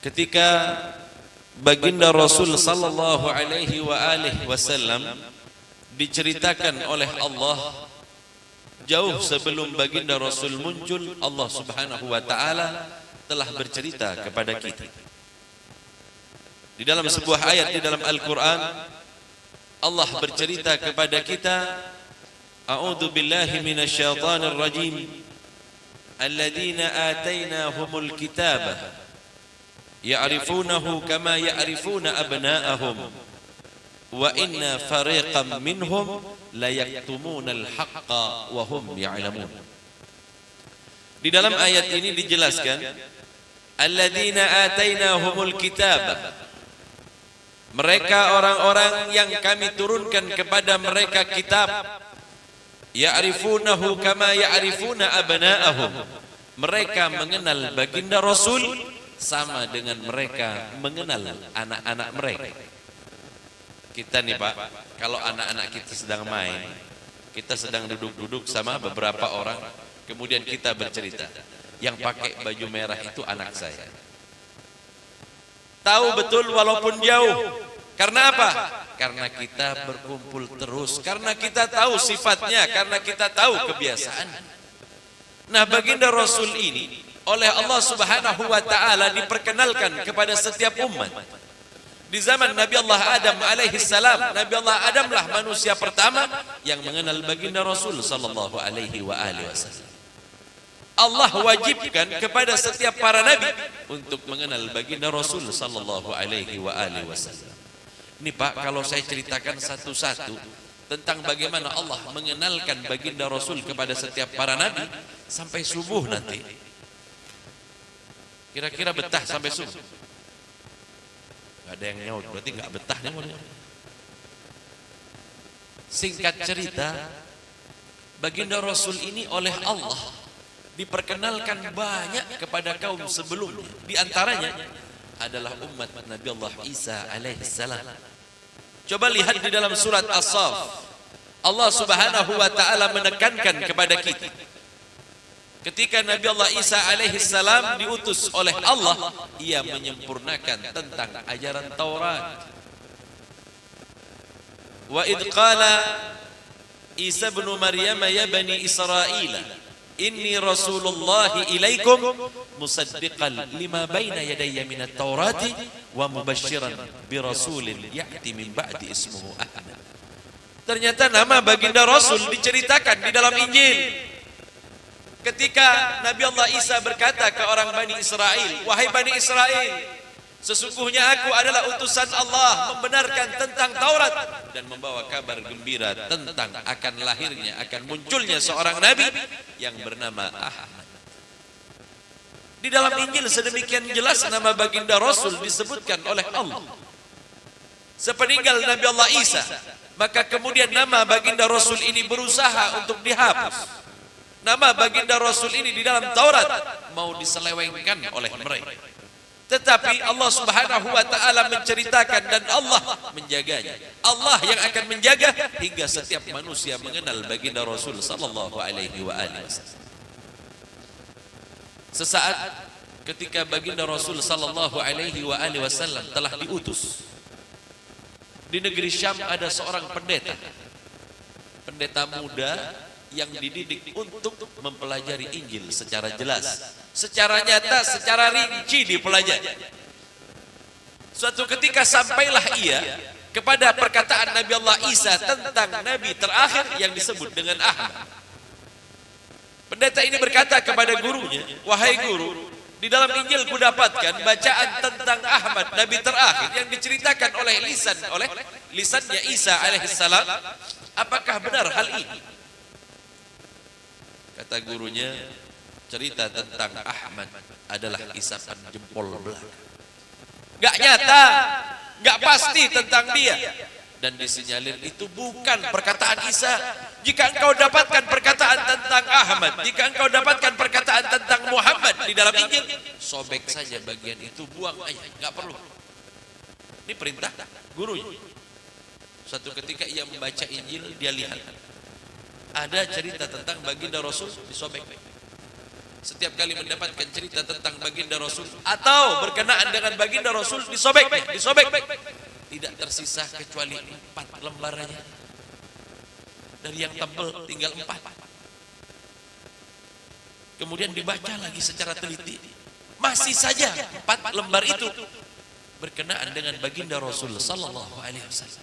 ketika baginda Rasul sallallahu alaihi wa alihi wasallam diceritakan oleh Allah jauh sebelum baginda Rasul muncul, Allah Subhanahu wa taala telah bercerita kepada kita. Di dalam sebuah ayat di dalam Al-Qur'an Allah bercerita kepada kita, a'udzu billahi minasyaitonir rajim, alladzina atainahumul kitaba ya'rifunahu kama ya'rifuna abna'ahum wa inna fariqan minhum la yaktumunal haqqa wa hum ya'lamun. Di dalam ayat ini dijelaskan alladzina atainahumul kitaba, mereka orang-orang yang kami turunkan kepada mereka kitab, ya'rifunahu kama ya'rifuna abna'ahum, mereka mengenal baginda Rasul sama dengan mereka mengenal anak-anak mereka. Kita nih Pak, kalau anak-anak kita sedang main, kita sedang duduk-duduk sama beberapa orang, kemudian kita bercerita, yang pakai baju merah itu anak saya. Tahu betul walaupun jauh. Karena apa? Karena kita berkumpul terus, karena kita tahu sifatnya, karena kita tahu kebiasaan. Nah, baginda Rasul ini oleh Allah Subhanahu wa taala diperkenalkan kepada setiap umat. Di zaman Nabi Allah Adam alaihi salam, Nabi Allah Adamlah manusia pertama yang mengenal baginda Rasul sallallahu alaihi wa alihi wasallam. Allah wajibkan kepada setiap para nabi untuk mengenal baginda Rasul sallallahu alaihi wa alihi wasallam. Ini Pak, kalau saya ceritakan satu-satu tentang bagaimana Allah mengenalkan baginda Rasul kepada setiap para nabi sampai subuh nanti. Kira-kira betah sampai subuh? Gak ada yang nyaut, berarti gak betah nih. Singkat cerita, baginda Rasul ini oleh Allah diperkenalkan banyak kepada kaum sebelumnya. Di antaranya adalah umat Nabi Allah Isa alaihissalam. Coba lihat di dalam surat As-Saff, Allah Subhanahu wa taala menekankan kepada kita ketika Nabi Allah Isa alaihissalam diutus oleh Allah, ia menyempurnakan tentang ajaran Taurat. Wa idh qala Isa bin Maryam ya bani Israil inni rasulullahi ilaikum musaddiqan lima baina yadayya minat taurati wa mubashiran birasulin ya'ti min ba'di ismuhu Ahmad. Ternyata nama baginda Rasul diceritakan di dalam Injil. Ketika Nabi Allah Isa berkata ke orang Bani Israel, wahai Bani Israel, sesungguhnya aku adalah utusan Allah membenarkan tentang Taurat dan membawa kabar gembira tentang akan lahirnya, akan munculnya seorang Nabi yang bernama Ahmad. Di dalam Injil sedemikian jelas nama baginda Rasul disebutkan oleh Allah. Sepeninggal Nabi Allah Isa, maka kemudian nama baginda Rasul ini berusaha untuk dihapus. Nama baginda Rasul ini di dalam Taurat mau diselewengkan oleh mereka. Tetapi Allah Subhanahu wa taala menceritakan dan Allah menjaganya. Allah yang akan menjaga hingga setiap manusia mengenal baginda Rasul sallallahu alaihi wa alihi wasallam. Sesaat ketika baginda Rasul sallallahu alaihi wa alihi wasallam telah diutus, di negeri Syam ada seorang pendeta. Pendeta muda yang dididik untuk mempelajari Injil secara jelas, secara nyata, secara rinci dipelajari. Suatu ketika sampailah ia kepada perkataan Nabi Allah Isa tentang Nabi terakhir yang disebut dengan Ahmad. Pendeta ini berkata kepada gurunya, wahai guru, di dalam Injil kudapatkan bacaan tentang Ahmad, Nabi terakhir yang diceritakan oleh lisannya Isa alaihissalam. Apakah benar hal ini? Kata gurunya, cerita tentang Ahmad adalah isapan jempol belaka. Gak nyata, gak pasti tentang dia. Dan disinyalir itu bukan perkataan Isa. Jika engkau dapatkan perkataan tentang Ahmad, jika engkau dapatkan perkataan tentang Muhammad di dalam Injil, sobek saja bagian itu, buang aja, gak perlu. Ini perintah gurunya. Suatu ketika ia membaca Injil, dia lihat ada cerita tentang baginda Rasul disobek. setiap kali mendapatkan cerita tentang baginda Rasul atau berkenaan dengan baginda Rasul disobek. Tidak tersisa kecuali 4 lembarannya. Dari yang tebal tinggal 4. Kemudian dibaca lagi secara teliti. Masih saja 4 lembar itu berkenaan dengan baginda Rasul sallallahu alaihi wasallam.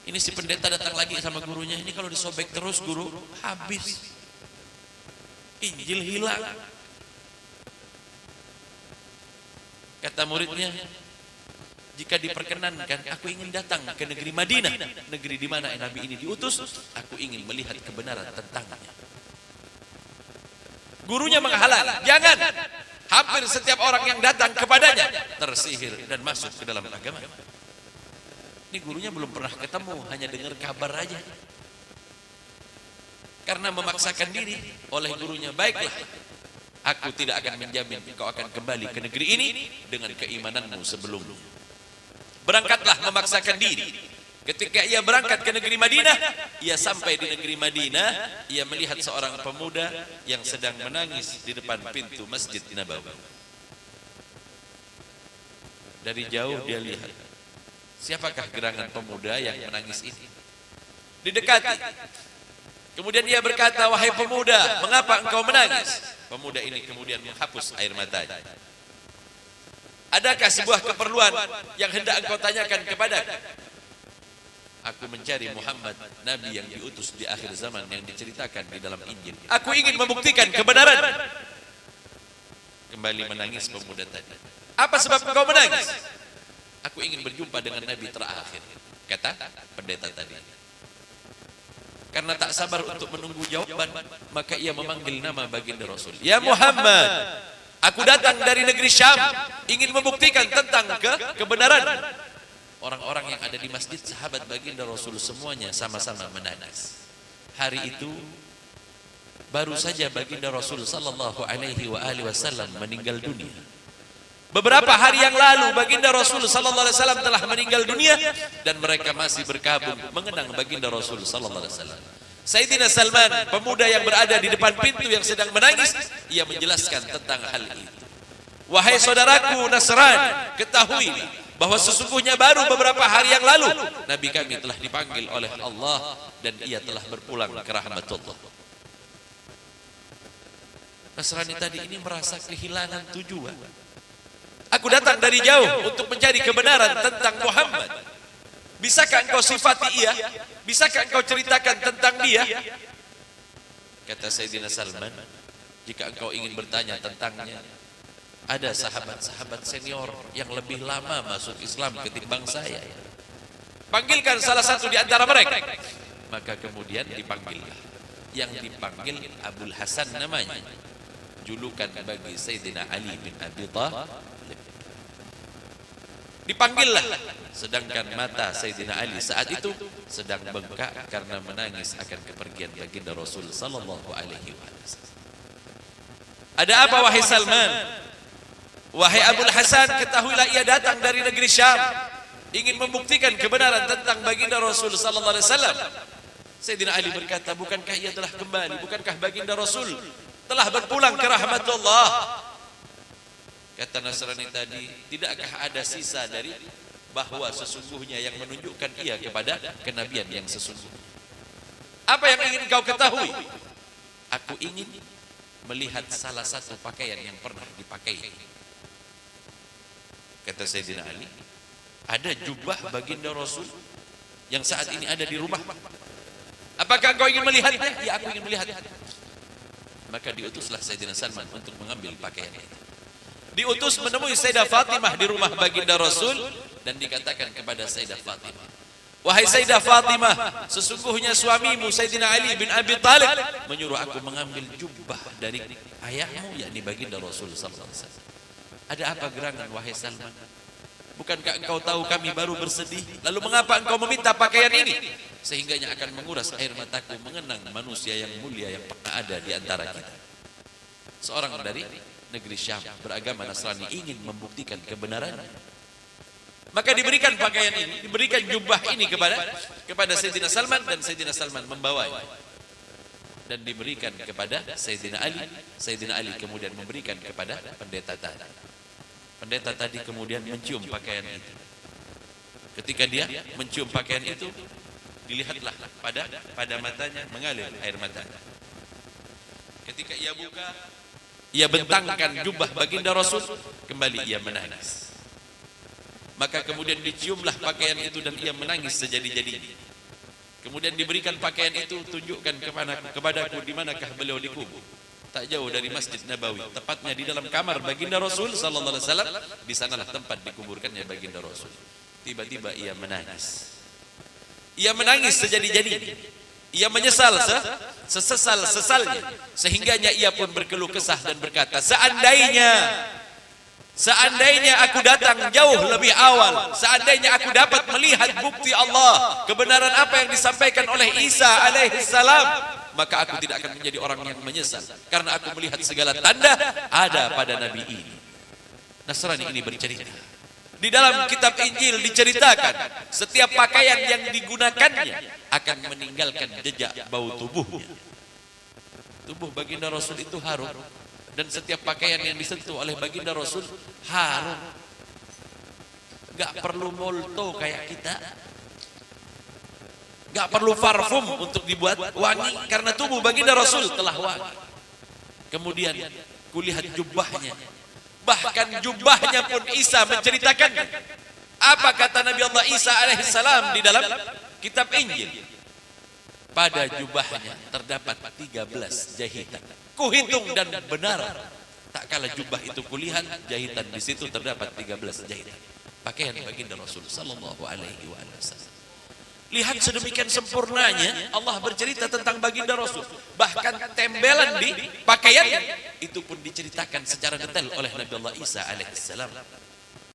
Ini si pendeta datang lagi sama gurunya, ini kalau disobek terus guru habis. Injil hilang. Kata muridnya, jika diperkenankan, aku ingin datang ke negeri Madinah, negeri di mana Nabi ini diutus. Aku ingin melihat kebenaran tentangnya. Gurunya menghalang, jangan. Hampir setiap orang yang datang kepadanya tersihir dan masuk ke dalam agama. Ini gurunya belum pernah ketemu, hanya dengar kabar aja. Karena memaksakan diri oleh gurunya, baiklah, aku tidak akan menjamin kau akan kembali ke negeri ini dengan keimananmu sebelumnya. Berangkatlah memaksakan diri. Ketika ia berangkat ke negeri Madinah, ia sampai di negeri Madinah, ia melihat seorang pemuda yang sedang menangis di depan pintu Masjid Nabawi. Dari jauh dia lihat, siapakah gerangan pemuda yang menangis ini? Didekati. Kemudian dia berkata, wahai pemuda, mengapa engkau menangis? Pemuda ini kemudian menghapus air matanya. Adakah sebuah keperluan yang hendak engkau tanyakan kepadaku? Aku mencari Muhammad, Nabi yang diutus di akhir zaman yang diceritakan di dalam Injil. Aku ingin membuktikan kebenaran. Kembali menangis pemuda tadi. Apa sebab engkau menangis? Aku ingin berjumpa dengan Nabi terakhir, kata pendeta tadi. Karena tak sabar untuk menunggu jawaban, maka ia memanggil nama baginda Rasul. Ya Muhammad, aku datang dari negeri Syam, ingin membuktikan tentang kebenaran. Orang-orang yang ada di masjid sahabat baginda Rasul semuanya sama-sama menangis. Hari itu baru saja baginda Rasul sallallahu alaihi wasallam meninggal dunia. Beberapa hari yang lalu baginda Rasul sallallahu alaihi wasallam telah meninggal dunia dan mereka masih berkabung mengenang baginda Rasul sallallahu alaihi wasallam. Sayyidina Salman, pemuda yang berada di depan pintu yang sedang menangis, ia menjelaskan tentang hal itu. Wahai saudaraku Nasrani, ketahui bahwa sesungguhnya baru beberapa hari yang lalu Nabi kami telah dipanggil oleh Allah dan ia telah berpulang ke rahmatullah. Nasrani tadi ini merasa kehilangan tujuan. Aku datang dari jauh untuk mencari kebenaran tentang Muhammad. Bisakah engkau sifati ia? Bisakah engkau ceritakan tentang dia? Kata Sayyidina Salman, jika engkau ingin bertanya tentangnya, ada sahabat-sahabat senior yang lebih lama masuk Islam ketimbang saya. Panggilkan salah satu di antara mereka. Maka kemudian dipanggil. Yang dipanggil Abul Hasan namanya. Julukan bagi Sayyidina Ali bin Abi Thalib. Dipanggillah, sedangkan mata Sayyidina Ali saat itu sedang bengkak karena menangis akan kepergian baginda Rasul sallallahu alaihi wasallam. Ada apa wahai Salman? Wahai Abul Hasan, ketahuilah ia datang dari negeri Syam, ingin membuktikan kebenaran tentang baginda Rasul sallallahu alaihi wasallam. Sayyidina Ali berkata, bukankah ia telah kembali? Bukankah baginda Rasul telah berpulang ke rahmatullah? Kata Nasrani tadi, tidakkah ada sisa dari bahwa sesungguhnya yang menunjukkan ia kepada kenabian yang sesungguhnya? Apa yang ingin kau ketahui? Aku ingin melihat salah satu pakaian yang pernah dipakai. Kata Sayyidina Ali, ada jubah baginda Rasul yang saat ini ada di rumah. Apakah kau ingin melihatnya? Ya, aku ingin melihat. Maka diutuslah Sayyidina Salman untuk mengambil pakaian itu. Diutus menemui Sayyidah Fatimah di rumah baginda Rasul dan dikatakan kepada Sayyidah Fatimah, wahai Sayyidah Fatimah, sesungguhnya suamimu Sayyidina Ali bin Abi Thalib menyuruh aku mengambil jubah dari ayahmu, yakni baginda Rasul sallallahu alaihi wasallam. Ada apa gerangan wahai Salman? Bukankah engkau tahu kami baru bersedih? Lalu mengapa engkau meminta pakaian ini? Sehingganya akan menguras air mataku mengenang manusia yang mulia yang pernah ada di antara kita. Seorang dari negeri Syam beragama Nasrani ingin membuktikan kebenaran. Maka diberikan pakaian ini, diberikan jubah ini kepada Sayyidina Salman dan Sayyidina Salman membawanya. dan diberikan kepada Sayyidina Ali. Sayyidina Ali kemudian memberikan kepada pendeta tadi. Pendeta tadi kemudian mencium pakaian itu. Ketika dia mencium pakaian itu, dilihatlah pada matanya mengalir air mata. Ketika ia buka, ia bentangkan jubah baginda Rasul, kembali ia menangis. Maka kemudian diciumlah pakaian itu dan ia menangis sejadi-jadinya. Kemudian diberikan pakaian itu, tunjukkan kepadaku di manakah beliau dikubur. Tak jauh dari Masjid Nabawi, tepatnya di dalam kamar baginda Rasul sallallahu alaihi wasallam. Di sanalah tempat dikuburkannya baginda Rasul. Tiba-tiba ia menangis. Ia menangis sejadi-jadinya. Ia menyesal sesesal-sesalnya, sehingganya ia pun berkeluh kesah dan berkata, Seandainya aku datang jauh lebih awal, seandainya aku dapat melihat bukti Allah, kebenaran apa yang disampaikan oleh Isa alaihissalam, maka aku tidak akan menjadi orang yang menyesal, karena aku melihat segala tanda ada pada Nabi ini. Nasrani ini bercerita. Di dalam kitab Injil diceritakan, setiap pakaian yang digunakannya akan meninggalkan jejak bau tubuhnya. Tubuh baginda Rasul itu harum. Dan setiap pakaian yang disentuh oleh baginda Rasul harum. Gak perlu molto kayak kita. Gak perlu parfum untuk dibuat wangi, karena tubuh baginda Rasul telah wangi. Kemudian kulihat jubahnya. Bahkan jubahnya pun Isa menceritakannya. Apa kata Nabi Allah Isa alaihissalam di dalam kitab Injil? Pada jubahnya terdapat 13 jahitan. Kuhitung dan benar, tak kala jubah itu kulihat, jahitan di situ terdapat 13 jahitan. Pakaian baginda Rasul sallallahu alaihi wasallam. Lihat sedemikian sempurnanya Allah bercerita tentang baginda Rasul. Bahkan tembelan di pakaiannya itu pun diceritakan secara detail oleh Nabi Allah Isa alaihissalam.